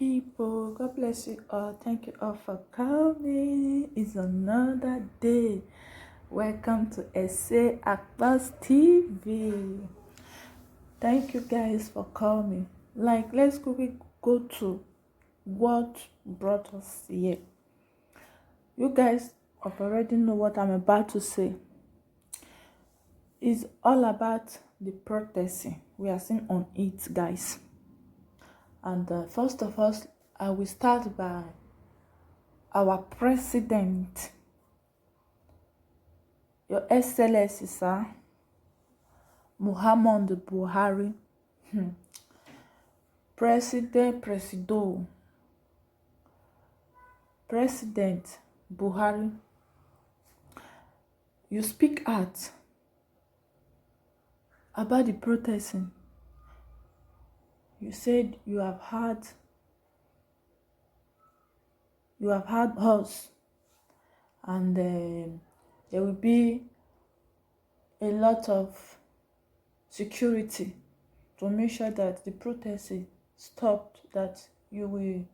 people. God bless you all. Thank you all for coming. It's another day. Welcome to Essay Actors TV. Thank you guys for coming. Let's quickly go to what brought us here. You guys already know what I'm about to say. It's all about the protesting we are seeing on it, guys. And first of all, I will start by our president, Your Excellency, sir, Muhammadu Buhari. President Buhari, you speak out about the protesting. You said you have had us, and there will be a lot of security to make sure that the protesting stopped, that you will.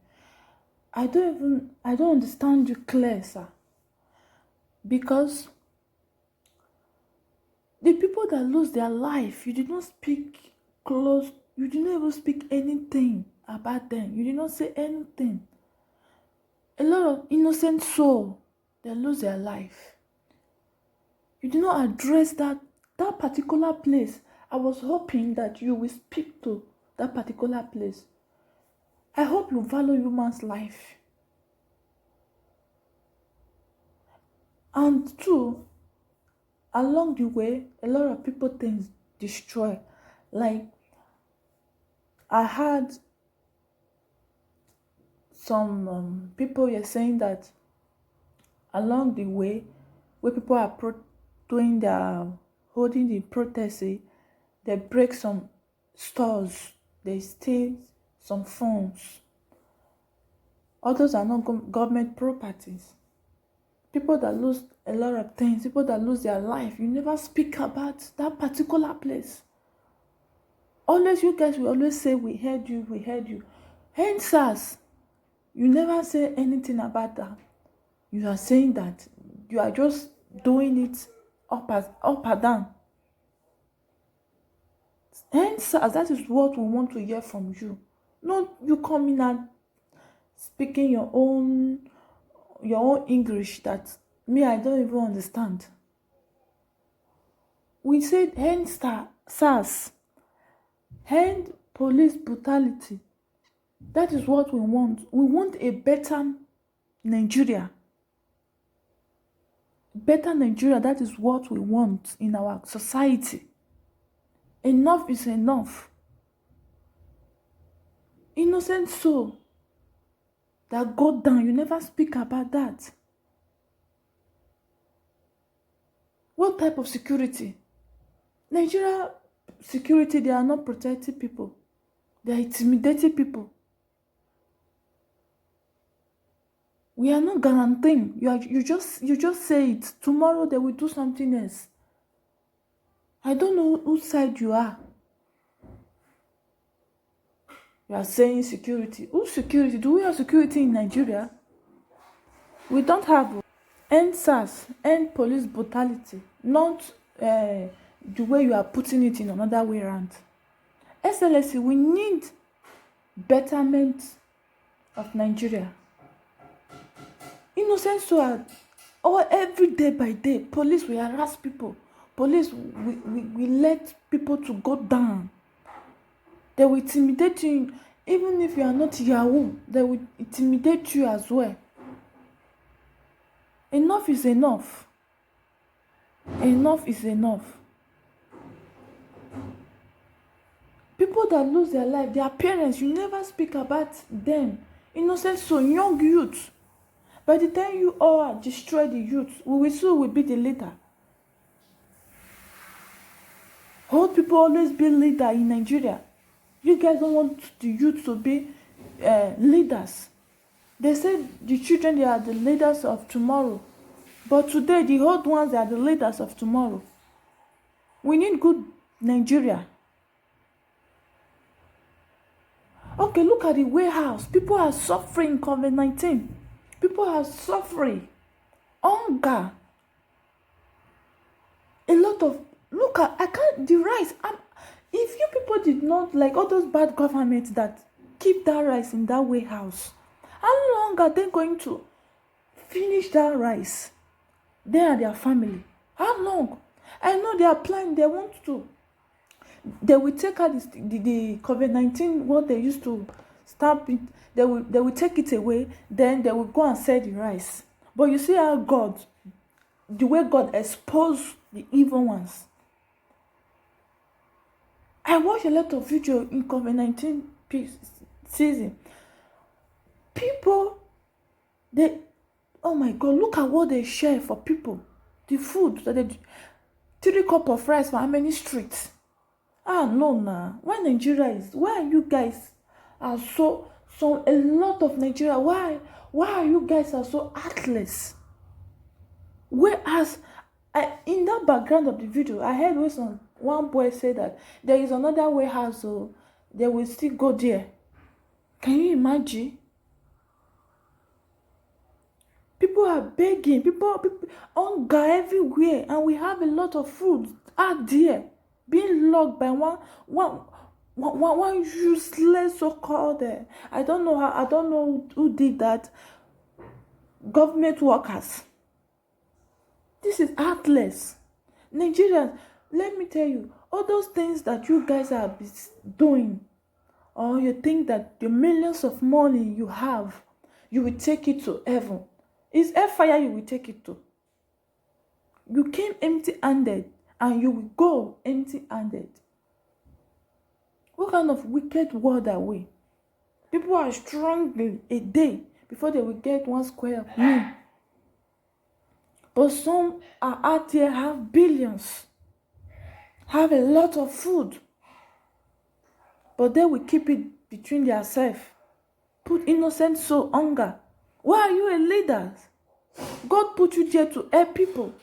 I don't understand you clear, sir, because the people that lose their life, you did not speak close, you did not even speak anything about them, you did not say anything. A lot of innocent souls that lose their life. You did not address that particular place. I was hoping that you will speak to that particular place. I hope you value human's life. And two, along the way, a lot of people things destroy. Like, I had some people were saying that along the way, where people are holding the protest, they break some stores, they steal some phones. Others are not government properties. People that lose a lot of things, people that lose their life, you never speak about that particular place. Always, you guys will always say, we heard you. Hence us, you never say anything about that. You are saying that you are just doing it up and down. Hence us, that is what we want to hear from you. Not you coming and speaking your own English that me, I don't even understand. We said end SARS, end police brutality. That is what we want. We want a better Nigeria. Better Nigeria, that is what we want in our society. Enough is enough. Innocent soul that go down, you never speak about that. What type of security? Nigeria security, they are not protecting people. They are intimidating people. We are not guaranteeing. You just say it. Tomorrow they will do something else. I don't know whose side you are. You are saying security. Whose security? Do we have security in Nigeria? We don't have. End SARS, end police brutality. Not the way you are putting it in another way around. SLSC, we need betterment of Nigeria. Innocent souls, every day by day, police will harass people. Police we let people to go down. They will intimidate you. Even if you are not Yahoo, they will intimidate you as well. Enough is enough. Enough is enough. People that lose their life, their parents, you never speak about them. Innocent soul, young youth. By the time you all destroy the youth, we will soon be the leader. Old people always be leader in Nigeria. You guys don't want the youth to be leaders. They say the children, they are the leaders of tomorrow. But today, the old ones are the leaders of tomorrow. We need good Nigeria. Okay, look at the warehouse. People are suffering COVID-19. People are suffering hunger. A lot of look at I can't the rice. If you people did not like all those bad governments that keep that rice in that warehouse, how long are they going to finish that rice? They and their family. How long? I know they are planning. They want to. They will take out the COVID-19 what they used to stamp it. They will take it away. Then they will go and sell the rice. But you see how God, the way God exposed the evil ones. I watch a lot of video in COVID-19 season. People, oh my God, look at what they share for people. The food that they 3 cups of rice for how many streets? No, nah. Why Nigeria is? Why you guys are so a lot of Nigeria? Why are you guys are so heartless? Whereas in that background of the video, I heard one boy say that there is another warehouse, so they will still go there. Can you imagine? People are begging, people hunger everywhere, and we have a lot of food out there being locked by one useless so-called I don't know who did that. Government workers. This is heartless. Nigerians, let me tell you, all those things that you guys are doing, or you think that the millions of money you have, you will take it to heaven. It's hellfire you will take it to. You came empty-handed and you will go empty-handed. What kind of wicked world are we? People are struggling a day before they will get 1 square of meal. But some are out there, have billions, have a lot of food, but they will keep it between themselves. Put innocent soul hunger. Why are you a leader? God put you there to help people.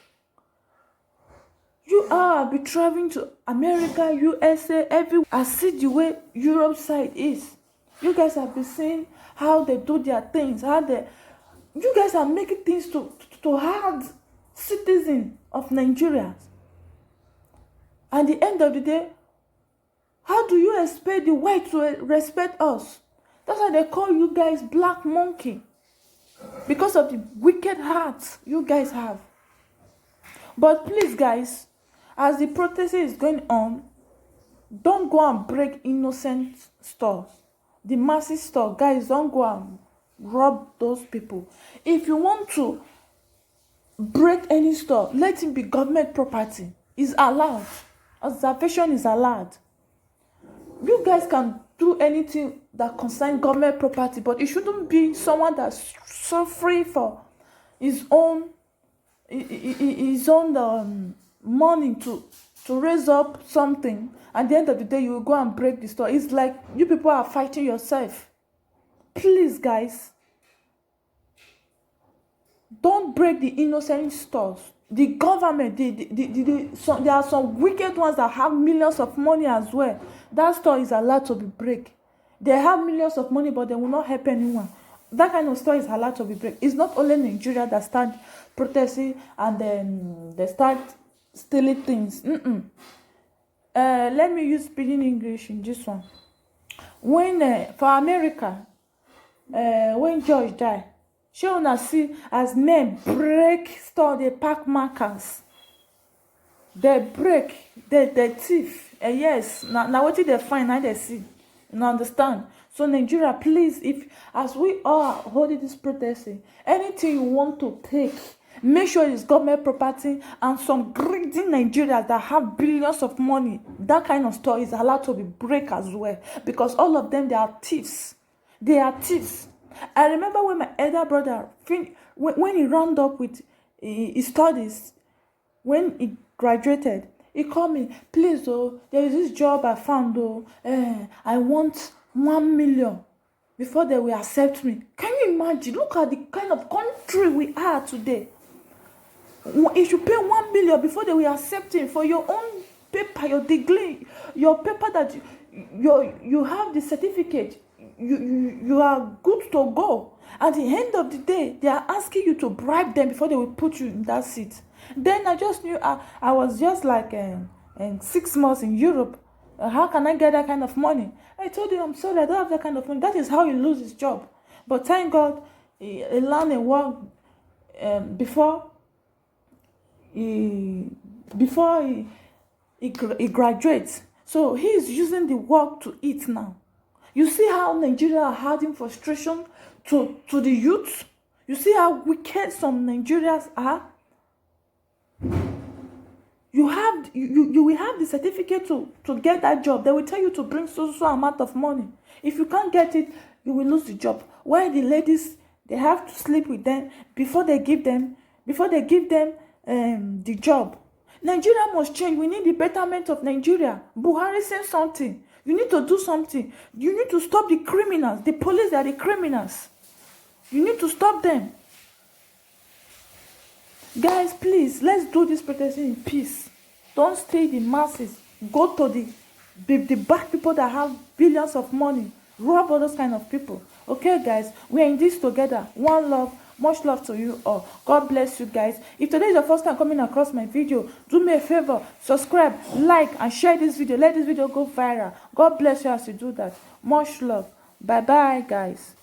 You are be traveling to America, USA, everywhere. I see the way Europe side is. You guys have been seeing how they do their things. You guys are making things to hard citizens of Nigeria. At the end of the day, how do you expect the white to respect us? That's why they call you guys black monkey. Because of the wicked hearts you guys have. But please, guys, as the protest is going on, don't go and break innocent stores. The massive store, guys, don't go and rob those people. If you want to break any store, let it be government property. It's allowed. Observation is allowed. You guys can do anything that concerns government property, but it shouldn't be someone that's suffering for his own money to raise up something. At the end of the day, you will go and break the store. It's like you people are fighting yourself. Please, guys, don't break the innocent stores. The government, there are some wicked ones that have millions of money as well. That store is allowed to be break. They have millions of money, but they will not help anyone. That kind of store is allowed to be break. It's not only Nigeria that start protesting and then they start stealing things. Let me use speaking English in this one. When for America, when George died, she wanna see as men break store, they pack markers. They break, they thief. Yes, now what did they find? Now they see. You understand? So Nigeria, please, if as we are holding this protesting, anything you want to take, make sure it's government property. And some greedy Nigerians that have billions of money, that kind of store is allowed to be break as well, because all of them, they are thieves. They are thieves. I remember when my elder brother, when he rounded up with his studies, when he graduated, he called me, please, there is this job I found, I want 1 million before they will accept me. Can you imagine? Look at the kind of country we are today. If you pay 1 million before they will accept him for your own paper, your degree, your paper that you have the certificate, you are good to go. At the end of the day, they are asking you to bribe them before they will put you in that seat. Then I just knew I was just like 6 months in Europe. How can I get that kind of money? I told him, I'm sorry, I don't have that kind of money. That is how you lose his job. But thank God, he learned a work before he graduates. So he is using the work to eat now. You see how Nigeria are adding frustration to the youth? You see how wicked some Nigerians are? You will have the certificate to get that job. They will tell you to bring so amount of money. If you can't get it, you will lose the job. Why the ladies, they have to sleep with them before they give them the job. Nigeria must change. We need the betterment of Nigeria. Buhari said something. You need to do something. You need to stop the criminals. The police are the criminals. You need to stop them. Guys, please, let's do this protest in peace. Don't stay the masses. Go to the bad people that have billions of money. Rob all those kind of people. Okay, guys, we are in this together. One love. Much love to you all. God bless you guys. If today is your first time coming across my video, do me a favor, subscribe, like, and share this video. Let this video go viral. God bless you as you do that. Much love. Bye bye, guys.